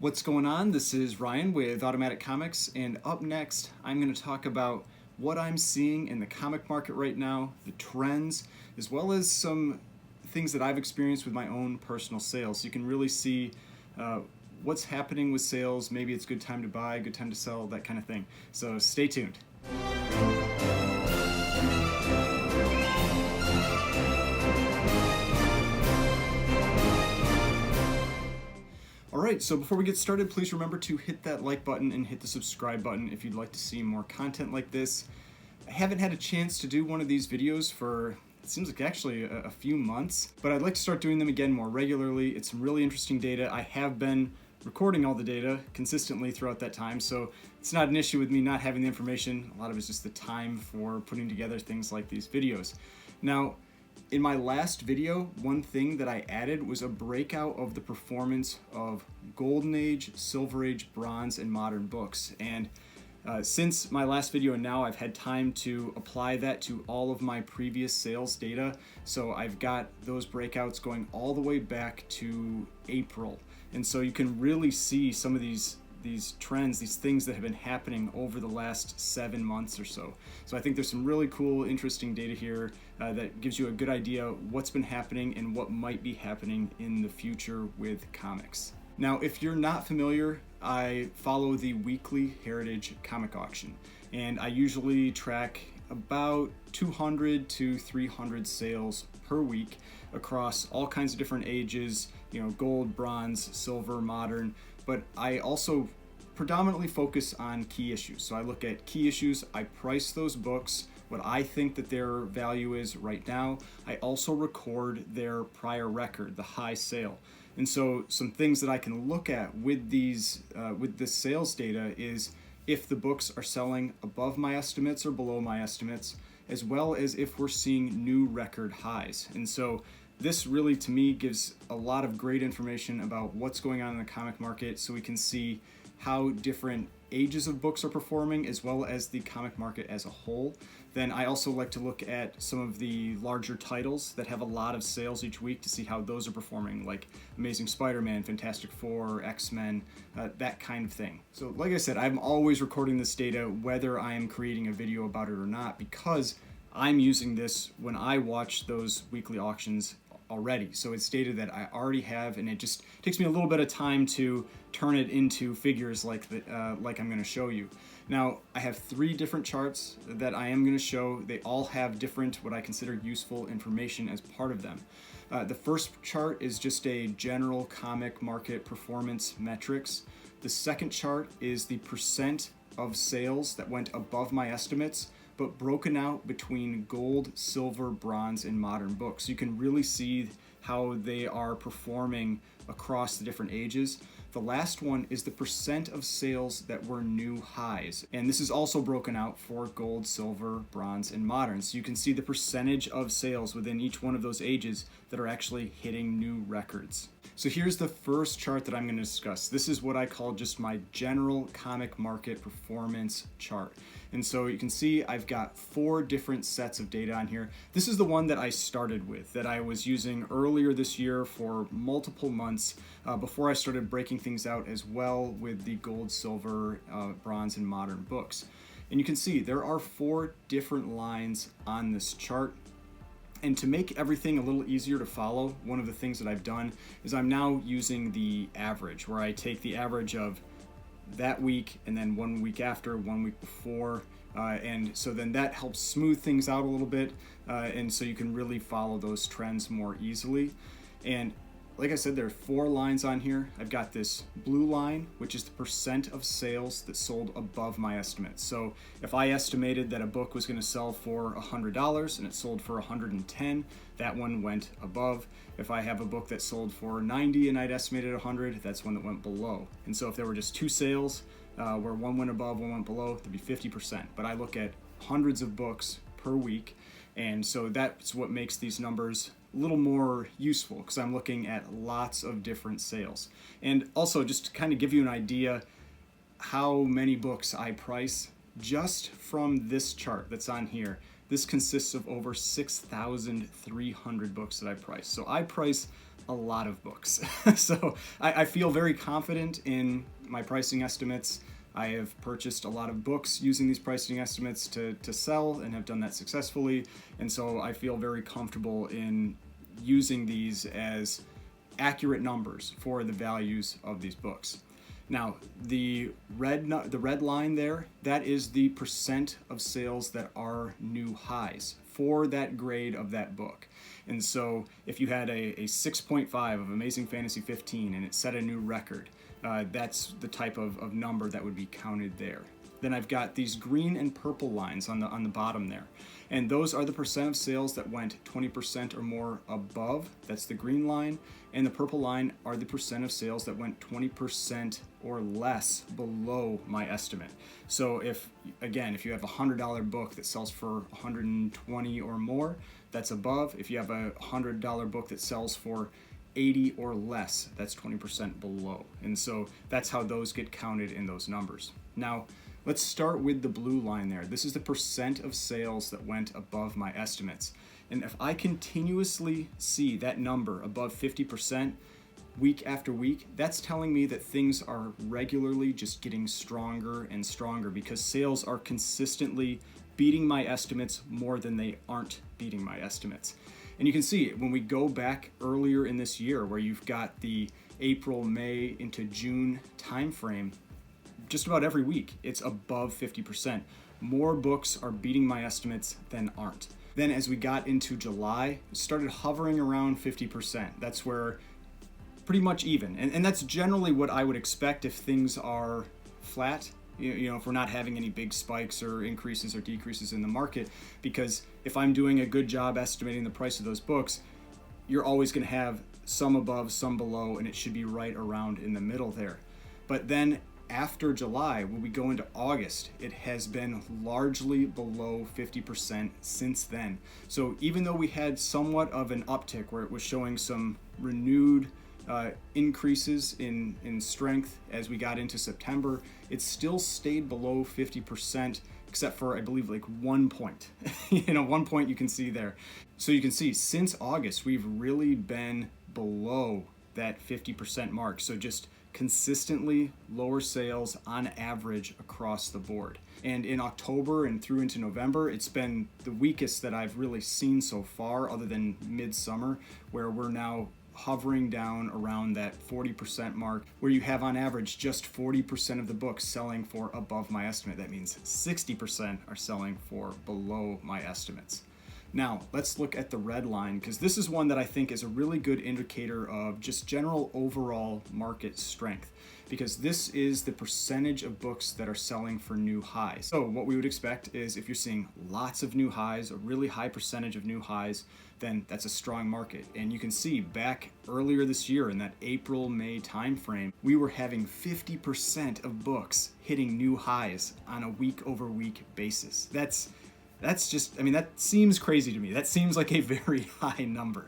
What's going on? This is Ryan with Automatic Comics, and up next I'm going to talk about what I'm seeing in the comic market right now, the trends, as well as some things that I've experienced with my own personal sales. So you can really see what's happening with sales. Maybe it's a good time to buy, good time to sell, that kind of thing. So stay tuned. Alright, so before we get started, please remember to hit that like button and hit the subscribe button if you'd like to see more content like this. I haven't had a chance to do one of these videos for, it seems like actually a few months, but I'd like to start doing them again more regularly. It's some really interesting data. I have been recording all the data consistently throughout that time, so it's not an issue with me not having the information. A lot of it's just the time for putting together things like these videos. Now, in my last video, one thing that I added was a breakout of the performance of Golden Age, Silver Age, Bronze, and Modern books. And since my last video and now, I've had time to apply that to all of my previous sales data. So I've got those breakouts going all the way back to April. And so you can really see some of these trends, these things that have been happening over the last 7 months or so. So I think there's some really cool, interesting data here that gives you a good idea what's been happening and what might be happening in the future with comics. Now, if you're not familiar, I follow the weekly Heritage Comic Auction, and I usually track about 200 to 300 sales per week across all kinds of different ages, gold, bronze, silver, modern, but I also predominantly focus on key issues. So I look at key issues, I price those books, what I think that their value is right now. I also record their prior record, the high sale. And so some things that I can look at with this sales data is if the books are selling above my estimates or below my estimates, as well as if we're seeing new record highs. And so this really, to me, gives a lot of great information about what's going on in the comic market, so we can see how different ages of books are performing, as well as the comic market as a whole. Then I also like to look at some of the larger titles that have a lot of sales each week to see how those are performing, like Amazing Spider-Man, Fantastic Four, X-Men, that kind of thing. So like I said, I'm always recording this data whether I am creating a video about it or not, because I'm using this when I watch those weekly auctions already. So it's data that I already have, and it just takes me a little bit of time to turn it into figures like I'm going to show you. Now, I have 3 different charts that I am going to show. They all have different, what I consider useful information as part of them. The first chart is just a general comic market performance metrics. The second chart is the percent of sales that went above my estimates, but broken out between gold, silver, bronze, and modern books. So you can really see how they are performing across the different ages. The last one is the percent of sales that were new highs. And this is also broken out for gold, silver, bronze, and modern. So you can see the percentage of sales within each one of those ages that are actually hitting new records. So here's the first chart that I'm going to discuss. This is what I call just my general comic market performance chart. And so you can see I've got 4 different sets of data on here. This is the one that I started with, that I was using earlier this year for multiple months before I started breaking things out as well with the gold, silver, bronze, and modern books. And you can see there are 4 different lines on this chart. And to make everything a little easier to follow, one of the things that I've done is I'm now using the average, where I take the average of that week and then 1 week after, 1 week before, and so then that helps smooth things out a little bit, and so you can really follow those trends more easily. And like I said, there are 4 lines on here. I've got this blue line, which is the percent of sales that sold above my estimates. So if I estimated that a book was going to sell for $100 and it sold for $110, that one went above. If I have a book that sold for $90 and I'd estimated $100, that's one that went below. And so if there were just 2 sales where one went above, one went below, that'd be 50%. But I look at hundreds of books per week, and so that's what makes these numbers a little more useful, because I'm looking at lots of different sales. And also, just to kind of give you an idea how many books I price, just from this chart that's on here, this consists of over 6,300 books that I price. So I price a lot of books. So I feel very confident in my pricing estimates. I have purchased a lot of books using these pricing estimates to sell and have done that successfully. And so I feel very comfortable in using these as accurate numbers for the values of these books. Now, the red line there, that is the percent of sales that are new highs for that grade of that book. And so if you had a 6.5 of Amazing Fantasy 15 and it set a new record, that's the type of number that would be counted there. Then I've got these green and purple lines on the bottom there. And those are the percent of sales that went 20% or more above. That's the green line. And the purple line are the percent of sales that went 20% or less below my estimate. So if you have a $100 book that sells for $120 or more, that's above. If you have a $100 book that sells for 80 or less, that's 20% below. And so that's how those get counted in those numbers. Now, let's start with the blue line there. This is the percent of sales that went above my estimates. And if I continuously see that number above 50% week after week, that's telling me that things are regularly just getting stronger and stronger because sales are consistently beating my estimates more than they aren't beating my estimates. And you can see when we go back earlier in this year where you've got the April, May into June timeframe, just about every week it's above 50%. More books are beating my estimates than aren't. Then as we got into July, it started hovering around 50%. That's where pretty much even. And that's generally what I would expect if things are flat. You know, if we're not having any big spikes or increases or decreases in the market, because if I'm doing a good job estimating the price of those books, you're always going to have some above, some below, and it should be right around in the middle there. But then after July, when we go into August, it has been largely below 50% since then. So even though we had somewhat of an uptick where it was showing some renewed increases in strength as we got into September, it still stayed below 50%, except for I believe like 1 point. 1 point you can see there. So you can see since August we've really been below that 50% mark. So just consistently lower sales on average across the board. And in October and through into November, it's been the weakest that I've really seen so far, other than midsummer, where we're now hovering down around that 40% mark, where you have on average just 40% of the books selling for above my estimate. That means 60% are selling for below my estimates. Now, let's look at the red line, because this is one that I think is a really good indicator of just general overall market strength, because this is the percentage of books that are selling for new highs. So what we would expect is if you're seeing lots of new highs, a really high percentage of new highs, then that's a strong market. And you can see back earlier this year in that April, May timeframe, we were having 50% of books hitting new highs on a week over week basis. That's just, that seems crazy to me. That seems like a very high number.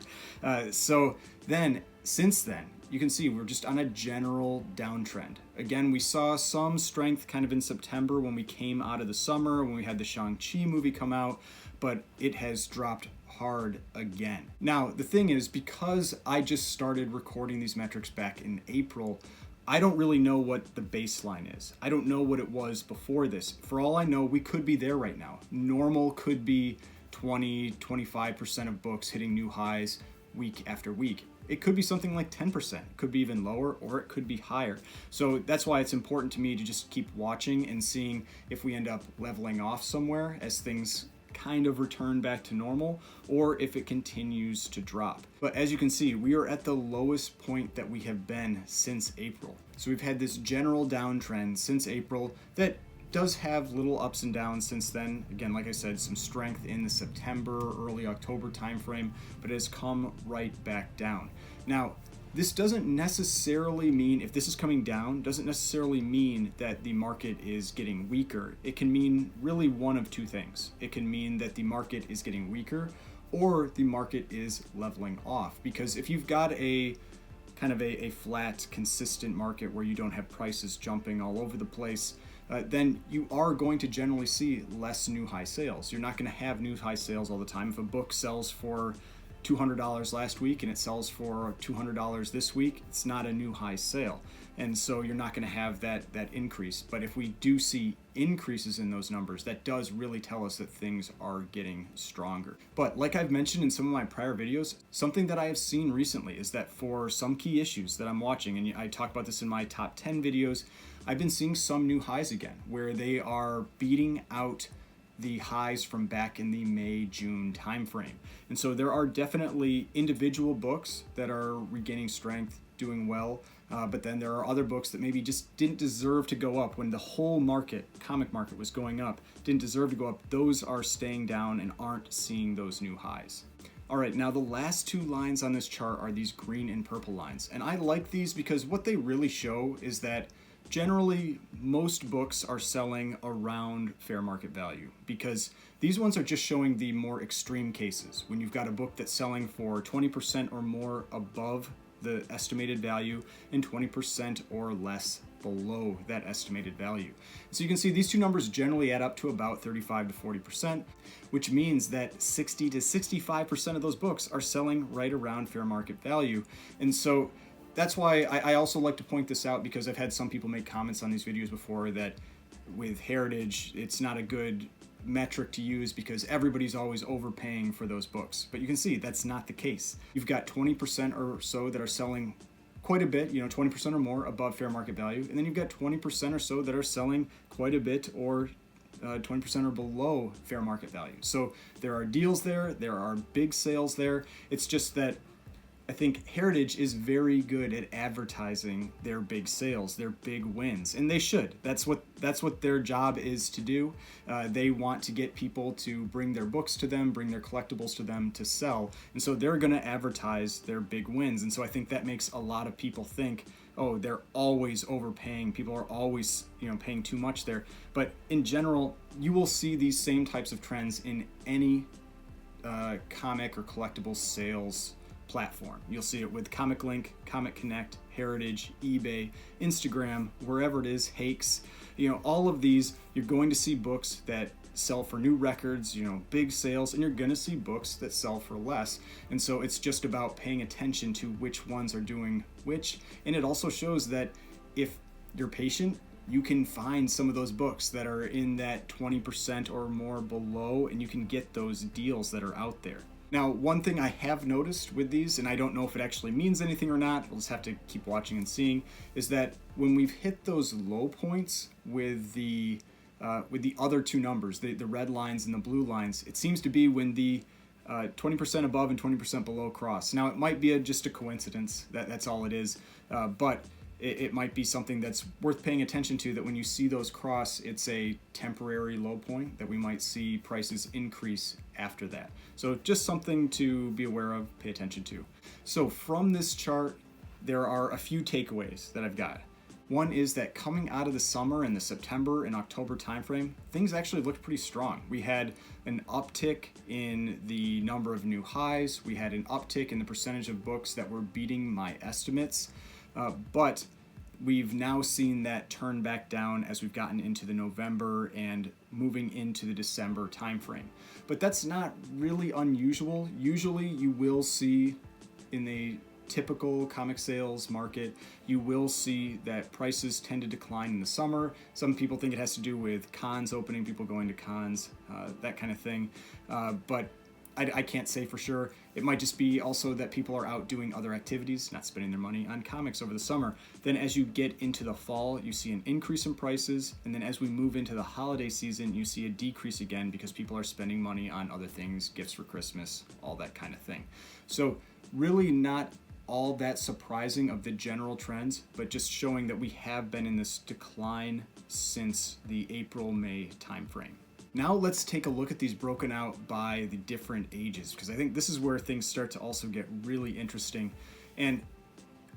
So then, since then, you can see we're just on a general downtrend. Again, we saw some strength kind of in September when we came out of the summer, when we had the Shang-Chi movie come out, but it has dropped hard again. Now, the thing is, because I just started recording these metrics back in April, I don't really know what the baseline is. I don't know what it was before this. For all I know, we could be there right now. Normal could be 20-25% of books hitting new highs week after week. It could be something like 10%. It could be even lower, or it could be higher. So that's why it's important to me to just keep watching and seeing if we end up leveling off somewhere as things kind of return back to normal, or if it continues to drop. But as you can see, we are at the lowest point that we have been since April. So we've had this general downtrend since April that does have little ups and downs since then. Again, like I said, some strength in the September, early October timeframe, but it has come right back down. Now, this doesn't necessarily mean, if this is coming down, doesn't necessarily mean that the market is getting weaker. It can mean really one of two things. It can mean that the market is getting weaker, or the market is leveling off. Because if you've got a kind of a flat, consistent market where you don't have prices jumping all over the place, then you are going to generally see less new high sales. You're not going to have new high sales all the time. If a book sells for $200 last week and it sells for $200 this week, it's not a new high sale. And so you're not going to have that increase. But if we do see increases in those numbers, that does really tell us that things are getting stronger. But like I've mentioned in some of my prior videos, something that I have seen recently is that for some key issues that I'm watching, and I talk about this in my top 10 videos, I've been seeing some new highs again, where they are beating out the highs from back in the May-June timeframe. And so there are definitely individual books that are regaining strength, doing well, but then there are other books that maybe just didn't deserve to go up when the whole market, comic market, was going up, didn't deserve to go up. Those are staying down and aren't seeing those new highs. All right, now the last two lines on this chart are these green and purple lines. And I like these because what they really show is that generally most books are selling around fair market value, because these ones are just showing the more extreme cases when you've got a book that's selling for 20% or more above the estimated value and 20% or less below that estimated value. So you can see these two numbers generally add up to about 35 to 40%, which means that 60 to 65% of those books are selling right around fair market value. And so that's why I also like to point this out, because I've had some people make comments on these videos before that with Heritage, it's not a good metric to use because everybody's always overpaying for those books. But you can see that's not the case. You've got 20% or so that are selling quite a bit, 20% or more above fair market value. And then you've got 20% or so that are selling quite a bit or 20% or below fair market value. So there are deals there, there are big sales there. It's just that I think Heritage is very good at advertising their big sales, their big wins, and they should. That's what their job is to do. They want to get people to bring their books to them, bring their collectibles to them to sell, and so they're going to advertise their big wins. And so I think that makes a lot of people think, oh, they're always overpaying. People are always, paying too much there. But in general, you will see these same types of trends in any comic or collectible sales platform. You'll see it with Comic Link, Comic Connect, Heritage, eBay, Instagram, wherever it is, Hakes. All of these, you're going to see books that sell for new records, big sales, and you're going to see books that sell for less. And so it's just about paying attention to which ones are doing which. And it also shows that if you're patient, you can find some of those books that are in that 20% or more below, and you can get those deals that are out there. Now, one thing I have noticed with these, and I don't know if it actually means anything or not, we'll just have to keep watching and seeing, is that when we've hit those low points with the other two numbers, the red lines and the blue lines, it seems to be when the 20% above and 20% below cross. Now, it might be just a coincidence, that's all it is, but it might be something that's worth paying attention to, that when you see those cross, it's a temporary low point, that we might see prices increase after that. So just something to be aware of, pay attention to. So from this chart, there are a few takeaways that I've got. One is that coming out of the summer and the September and October timeframe, things actually looked pretty strong. We had an uptick in the number of new highs. We had an uptick in the percentage of books that were beating my estimates. But we've now seen that turn back down as we've gotten into the November and moving into the December timeframe. But that's not really unusual. Usually you will see in the typical comic sales market, you will see that prices tend to decline in the summer. Some people think it has to do with cons opening, people going to cons, that kind of thing. But I can't say for sure. It might just be also that people are out doing other activities, not spending their money on comics over the summer. Then as you get into the fall, you see an increase in prices. And then as we move into the holiday season, you see a decrease again because people are spending money on other things, gifts for Christmas, all that kind of thing. So really not all that surprising of the general trends, but just showing that we have been in this decline since the April-May timeframe. Now let's take a look at these broken out by the different ages, because I think this is where things start to also get really interesting. And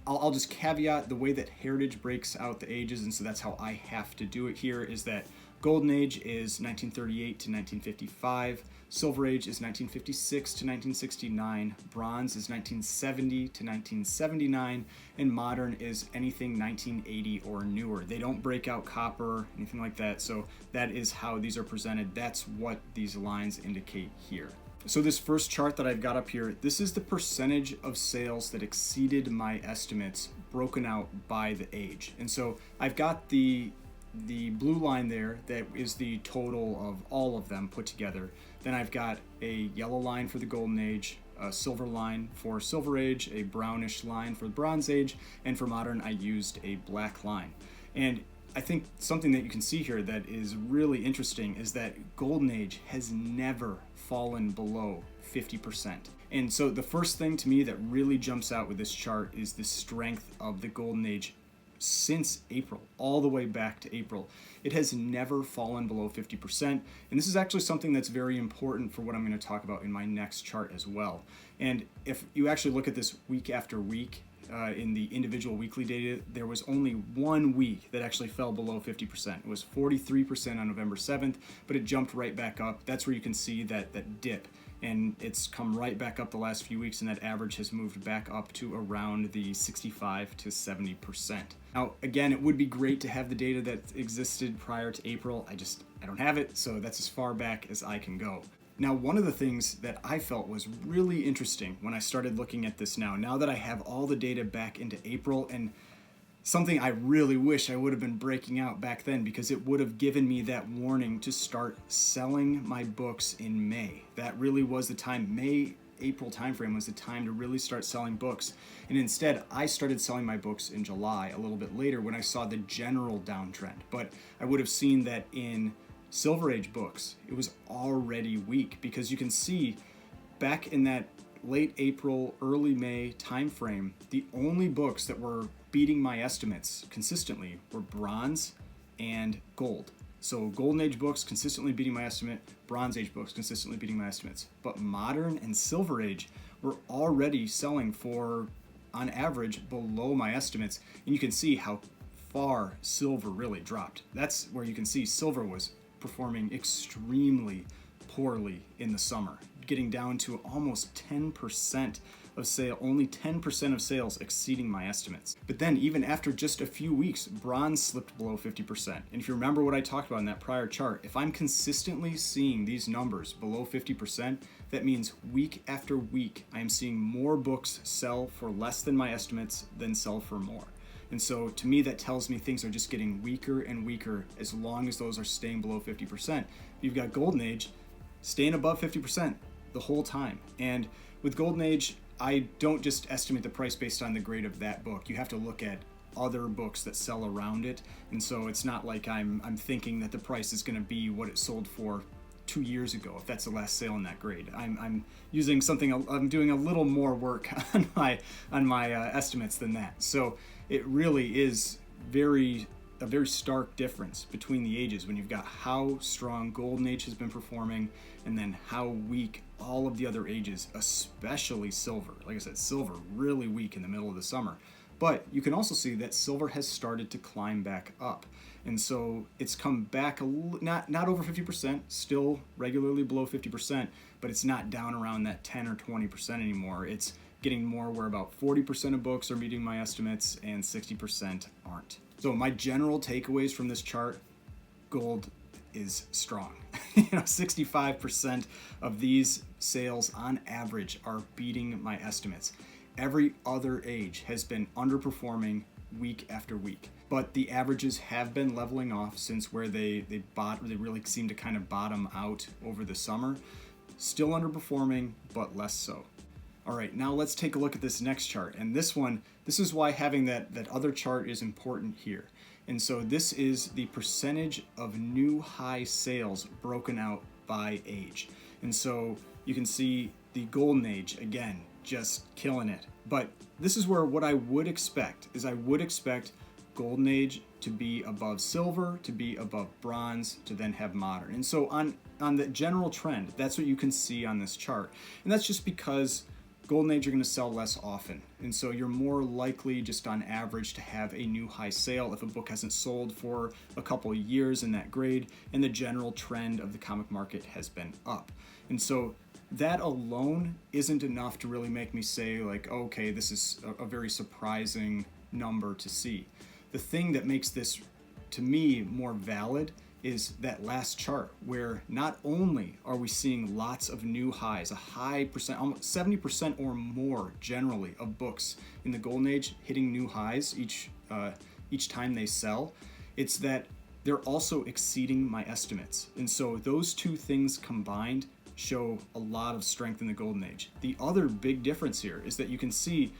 I'll just caveat the way that Heritage breaks out the ages, and so that's how I have to do it here, is that Golden Age is 1938 to 1955, Silver Age is 1956 to 1969, Bronze is 1970 to 1979, and Modern is anything 1980 or newer. They don't break out Copper, anything like that, so that is how these are presented. That's what these lines indicate here. So this first chart that I've got up here, this is the percentage of sales that exceeded my estimates broken out by the age. And so I've got the blue line there that is the total of all of them put together. Then I've got a yellow line for the Golden Age, a silver line for Silver Age, a brownish line for the Bronze Age, and for Modern I used a black line. And I think something that you can see here that is really interesting is that Golden Age has never fallen below 50%. And so the first thing to me that really jumps out with this chart is the strength of the Golden Age since April, all the way back to April. It has never fallen below 50%. And this is actually something that's very important for what I'm going to talk about in my next chart as well. And if you actually look at this week after week, in the individual weekly data, there was only 1 week that actually fell below 50%. It was 43% on November 7th, but it jumped right back up. That's where you can see that dip. And it's come right back up the last few weeks, and that average has moved back up to around the 65 to 70%. Now, again, it would be great to have the data that existed prior to April. I don't have it, so that's as far back as I can go. Now, one of the things that I felt was really interesting when I started looking at this now that I have all the data back into April, and something I really wish I would have been breaking out back then, because it would have given me that warning to start selling my books in May. That really was the time. April timeframe was the time to really start selling books. And instead, I started selling my books in July, a little bit later, when I saw the general downtrend. But I would have seen that in Silver Age books, it was already weak, because you can see back in that late April, early May timeframe, the only books that were beating my estimates consistently were Bronze and Gold. So Golden Age books consistently beating my estimate, Bronze Age books consistently beating my estimates. But Modern and Silver Age were already selling for, on average, below my estimates. And you can see how far Silver really dropped. That's where you can see Silver was performing extremely poorly in the summer, getting down to almost 10% of sale, only 10% of sales exceeding my estimates. But then even after just a few weeks, Bronze slipped below 50%. And if you remember what I talked about in that prior chart, if I'm consistently seeing these numbers below 50%, that means week after week, I am seeing more books sell for less than my estimates than sell for more. And so to me, that tells me things are just getting weaker and weaker as long as those are staying below 50%. You've got Golden Age staying above 50% the whole time. And with Golden Age, I don't just estimate the price based on the grade of that book. You have to look at other books that sell around it. And so it's not like I'm thinking that the price is going to be what it sold for 2 years ago, if that's the last sale in that grade. I'm using something, I'm doing a little more work on my estimates than that. So it really is a very stark difference between the ages when you've got how strong Golden Age has been performing and then how weak all of the other ages, especially Silver. Like I said, Silver really weak in the middle of the summer. But you can also see that Silver has started to climb back up. And so it's come back, not over 50%, still regularly below 50%, but it's not down around that 10 or 20% anymore. It's getting more where about 40% of books are meeting my estimates and 60% aren't. So my general takeaways from this chart, Gold is strong. 65% of these sales on average are beating my estimates. Every other age has been underperforming week after week, but the averages have been leveling off since where they really seem to kind of bottom out over the summer. Still underperforming, but less so. All right, now let's take a look at this next chart. And this is why having that other chart is important here. And so this is the percentage of new high sales broken out by age. And so you can see the Golden Age, again, just killing it. But this is where what I would expect is I would expect Golden Age to be above Silver, to be above Bronze, to then have Modern. And so on the general trend, that's what you can see on this chart. And that's just because Golden Age are going to sell less often. And so you're more likely just on average to have a new high sale if a book hasn't sold for a couple of years in that grade and the general trend of the comic market has been up. And so that alone isn't enough to really make me say like, okay, this is a very surprising number to see. The thing that makes this, to me, more valid is that last chart, where not only are we seeing lots of new highs, a high percent, almost 70% or more generally of books in the Golden Age hitting new highs each time they sell, it's that they're also exceeding my estimates. And so those two things combined show a lot of strength in the Golden Age. The other big difference here is that you can see,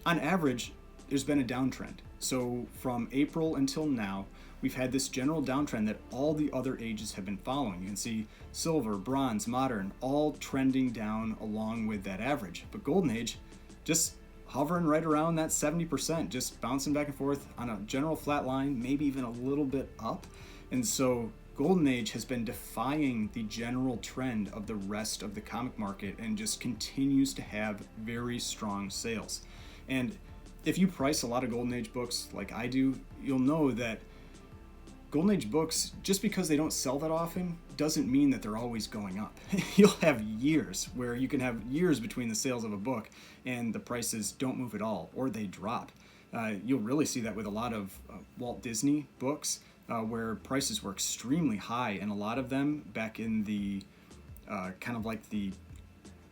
on average, there's been a downtrend. So from April until now, we've had this general downtrend that all the other ages have been following. You can see silver, bronze, modern, all trending down along with that average. But Golden Age, just hovering right around that 70%, just bouncing back and forth on a general flat line, maybe even a little bit up. And so Golden Age has been defying the general trend of the rest of the comic market and just continues to have very strong sales. And if you price a lot of Golden Age books like I do, you'll know that Golden Age books, just because they don't sell that often, doesn't mean that they're always going up. You'll have years where you can have years between the sales of a book and the prices don't move at all, or they drop. You'll really see that with a lot of Walt Disney books, where prices were extremely high, and a lot of them back in the kind of like the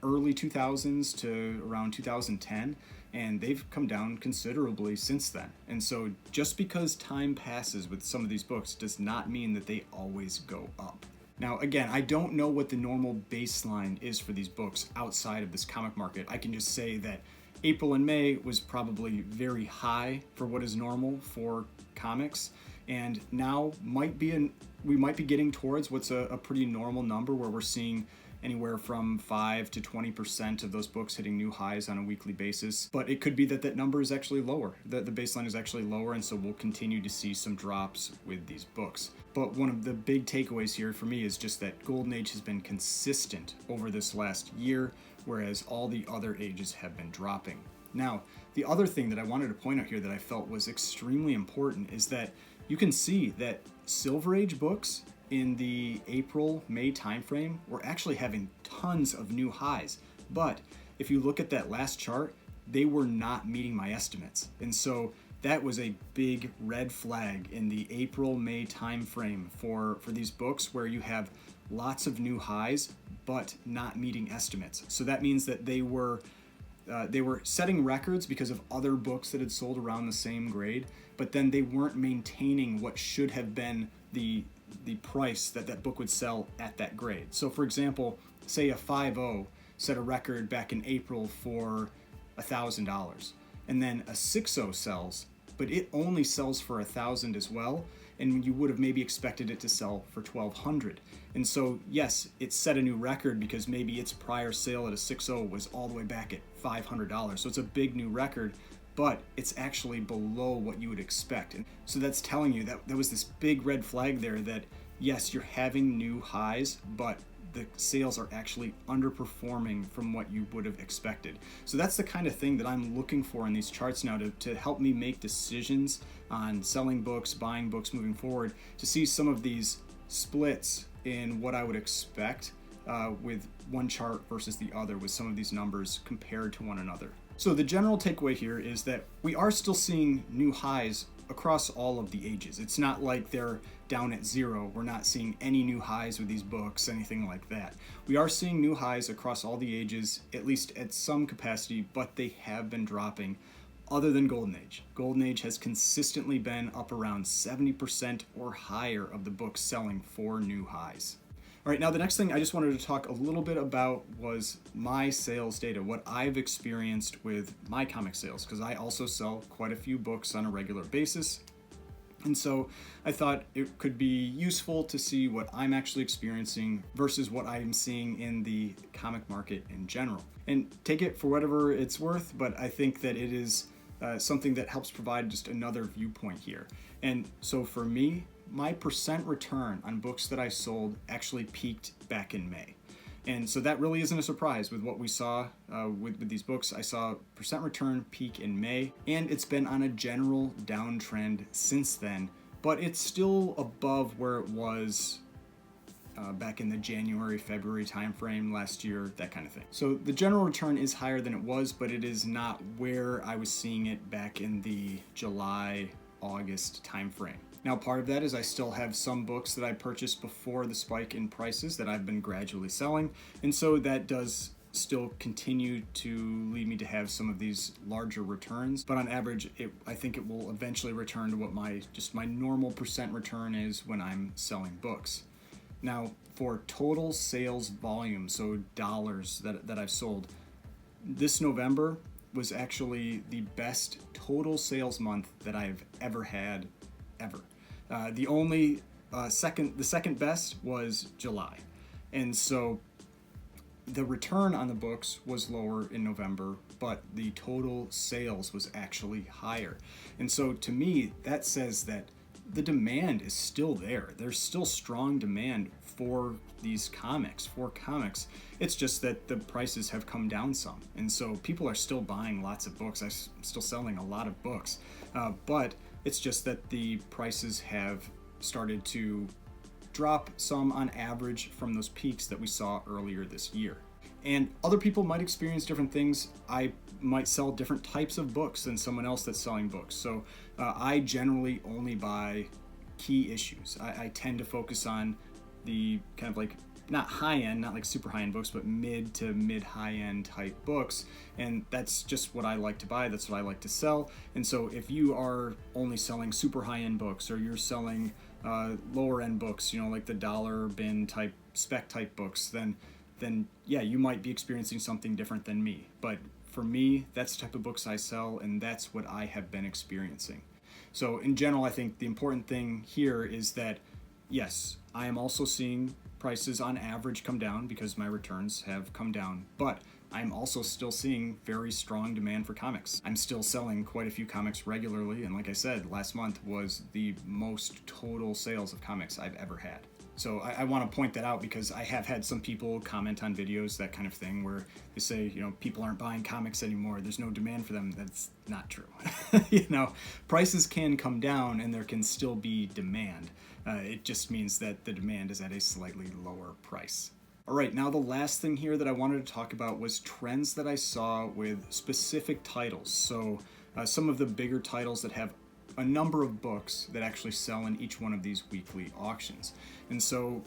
early 2000s to around 2010, and they've come down considerably since then. And so just because time passes with some of these books does not mean that they always go up. Now, again, I don't know what the normal baseline is for these books outside of this comic market. I can just say that April and May was probably very high for what is normal for comics, and now we might be getting towards what's a pretty normal number, where we're seeing anywhere from 5 to 20% of those books hitting new highs on a weekly basis. But it could be that that number is actually lower, that the baseline is actually lower, and so we'll continue to see some drops with these books. But one of the big takeaways here for me is just that Golden Age has been consistent over this last year, whereas all the other ages have been dropping. Now, the other thing that I wanted to point out here that I felt was extremely important is that you can see that Silver Age books in the April-May timeframe were actually having tons of new highs. But if you look at that last chart, they were not meeting my estimates. And so that was a big red flag in the April-May timeframe for these books, where you have lots of new highs, but not meeting estimates. So that means that they were setting records because of other books that had sold around the same grade, but then they weren't maintaining what should have been the price that that book would sell at that grade. So for example, say a 5.0 set a record back in April for $1,000, and then a 6.0 sells, but it only sells for $1,000 as well, and you would have maybe expected it to sell for $1,200. And so yes, it set a new record because maybe its prior sale at a 6.0 was all the way back at $500. So it's a big new record, but it's actually below what you would expect. And so that's telling you that there was this big red flag there that yes, you're having new highs, but the sales are actually underperforming from what you would have expected. So that's the kind of thing that I'm looking for in these charts now to help me make decisions on selling books, buying books moving forward, to see some of these splits in what I would expect with one chart versus the other, with some of these numbers compared to one another. So the general takeaway here is that we are still seeing new highs across all of the ages. It's not like they're down at zero. We're not seeing any new highs with these books, anything like that. We are seeing new highs across all the ages, at least at some capacity, but they have been dropping, other than Golden Age. Golden Age has consistently been up around 70% or higher of the books selling for new highs. All right, now the next thing I just wanted to talk a little bit about was my sales data, what I've experienced with my comic sales, because I also sell quite a few books on a regular basis. And so I thought it could be useful to see what I'm actually experiencing versus what I'm seeing in the comic market in general. And take it for whatever it's worth, but I think that it is something that helps provide just another viewpoint here. And so for me, my percent return on books that I sold actually peaked back in May. And so that really isn't a surprise with what we saw with these books. I saw percent return peak in May, and it's been on a general downtrend since then, but it's still above where it was back in the January, February timeframe last year, that kind of thing. So the general return is higher than it was, but it is not where I was seeing it back in the July, August timeframe. Now, part of that is I still have some books that I purchased before the spike in prices that I've been gradually selling, and so that does still continue to lead me to have some of these larger returns. But on average, I think it will eventually return to what my normal percent return is when I'm selling books. Now, for total sales volume, so dollars that I've sold, this November was actually the best total sales month that I've ever had, ever. The second best was July. And so the return on the books was lower in November, but the total sales was actually higher. And so to me, that says that the demand is still there. There's still strong demand for these comics, It's just that the prices have come down some. And so people are still buying lots of books. I'm still selling a lot of books. But it's just that the prices have started to drop some on average from those peaks that we saw earlier this year. And other people might experience different things. I might sell different types of books than someone else that's selling books. So I generally only buy key issues. I tend to focus on the kind of like not high end, not like super high end books, but mid to mid high end type books. And that's just what I like to buy. That's what I like to sell. And so if you are only selling super high end books, or you're selling lower end books, like the dollar bin type spec type books, then yeah, you might be experiencing something different than me. But for me, that's the type of books I sell, and that's what I have been experiencing. So in general, I think the important thing here is that, yes, I am also seeing prices on average come down because my returns have come down, but I'm also still seeing very strong demand for comics. I'm still selling quite a few comics regularly, and like I said, last month was the most total sales of comics I've ever had. So I want to point that out because I have had some people comment on videos, that kind of thing, where they say, people aren't buying comics anymore, there's no demand for them. That's not true. Prices can come down and there can still be demand. It just means that the demand is at a slightly lower price. All right, now the last thing here that I wanted to talk about was trends that I saw with specific titles. So some of the bigger titles that have a number of books that actually sell in each one of these weekly auctions. And so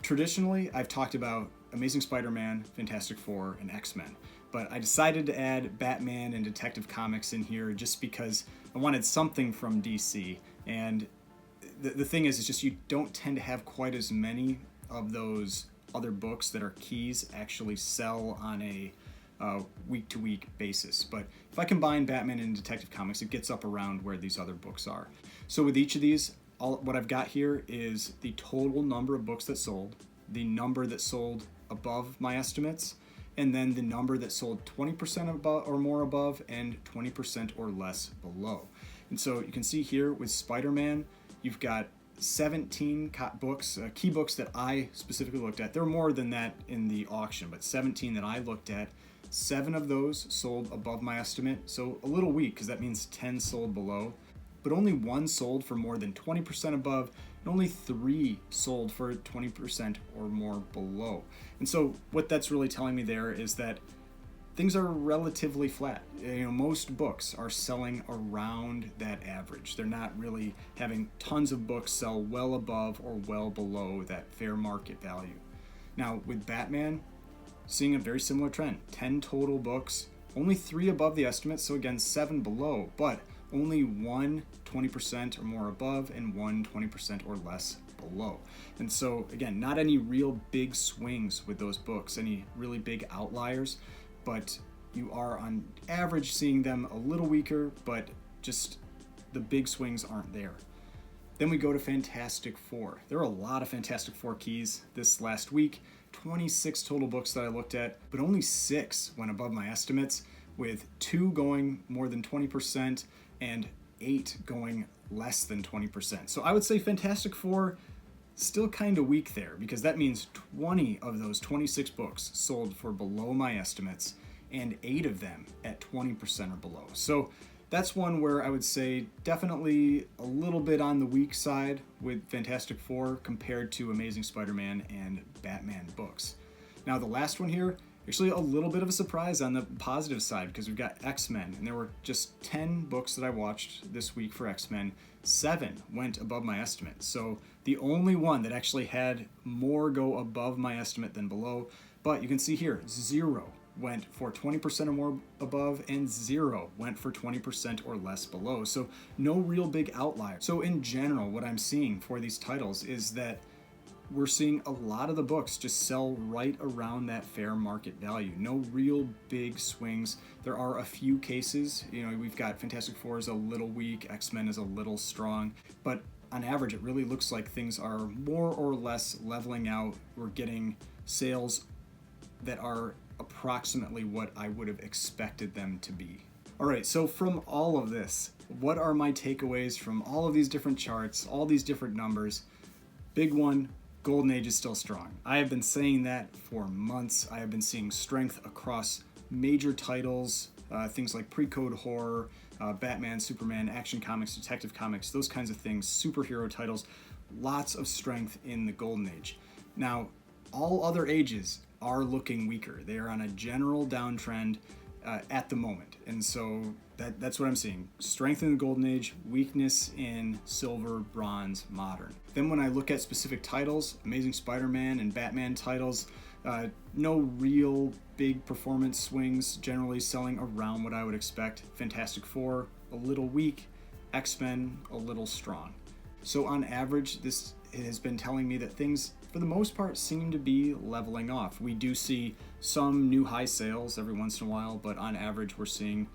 traditionally, I've talked about Amazing Spider-Man, Fantastic Four, and X-Men. But I decided to add Batman and Detective Comics in here just because I wanted something from DC. And the thing is, it's just you don't tend to have quite as many of those other books that are keys actually sell on a week-to-week basis. But if I combine Batman and Detective Comics, it gets up around where these other books are. So with each of these, what I've got here is the total number of books that sold, the number that sold above my estimates, and then the number that sold 20% above or more above and 20% or less below. And so you can see here with Spider-Man, you've got 17 books, key books that I specifically looked at. There were more than that in the auction, but 17 that I looked at. 7 of those sold above my estimate, so a little weak because that means 10 sold below. But only 1 sold for more than 20% above, and only 3 sold for 20% or more below. And so what that's really telling me there is that things are relatively flat. Most books are selling around that average. They're not really having tons of books sell well above or well below that fair market value. Now with Batman, seeing a very similar trend. 10 total books, only 3 above the estimate, so again 7 below, but only 1 20% or more above and 1 20% or less below. And so again, not any real big swings with those books, any really big outliers, but you are on average seeing them a little weaker, but just the big swings aren't there. Then we go to Fantastic Four. There are a lot of Fantastic Four keys this last week. 26 total books that I looked at, but only 6 went above my estimates, with 2 going more than 20% and 8 going less than 20%. So I would say Fantastic Four still kind of weak there, because that means 20 of those 26 books sold for below my estimates and 8 of them at 20% or below. So that's one where I would say definitely a little bit on the weak side with Fantastic Four compared to Amazing Spider-Man and Batman books. Now the last one here, actually a little bit of a surprise on the positive side, because we've got X-Men, and there were just 10 books that I watched this week for X-Men 7 went above my estimate. So the only one that actually had more go above my estimate than below. But you can see here, 0 went for 20% or more above, and 0 went for 20% or less below. So no real big outlier. So in general, what I'm seeing for these titles is that we're seeing a lot of the books just sell right around that fair market value. No real big swings. There are a few cases, we've got Fantastic Four is a little weak, X-Men is a little strong, but on average, it really looks like things are more or less leveling out. We're getting sales that are approximately what I would have expected them to be. All right, so from all of this, what are my takeaways from all of these different charts, all these different numbers? Big one, Golden Age is still strong. I have been saying that for months. I have been seeing strength across major titles, things like pre-code horror, Batman, Superman, Action Comics, Detective Comics, those kinds of things, superhero titles, lots of strength in the Golden Age. Now, all other ages are looking weaker. They are on a general downtrend at the moment. And so that's what I'm seeing. Strength in the Golden Age, weakness in Silver, Bronze, Modern. Then when I look at specific titles, Amazing Spider-Man and Batman titles, no real big performance swings, generally selling around what I would expect. Fantastic Four, a little weak. X-Men, a little strong. So on average, this has been telling me that things, for the most part, seem to be leveling off. We do see some new high sales every once in a while, but on average, we're seeing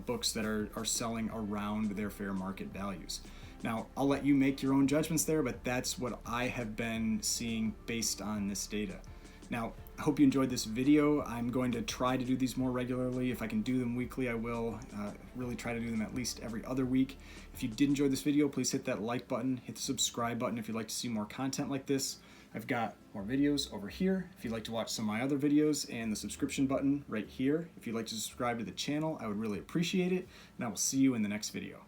books that are selling around their fair market values. Now, I'll let you make your own judgments there, but that's what I have been seeing based on this data. Now, I hope you enjoyed this video. I'm going to try to do these more regularly. If I can do them weekly, I will. Really try to do them at least every other week. If you did enjoy this video, please hit that like button, hit the subscribe button if you'd like to see more content like this. I've got more videos over here if you'd like to watch some of my other videos, and the subscription button right here. If you'd like to subscribe to the channel, I would really appreciate it, and I will see you in the next video.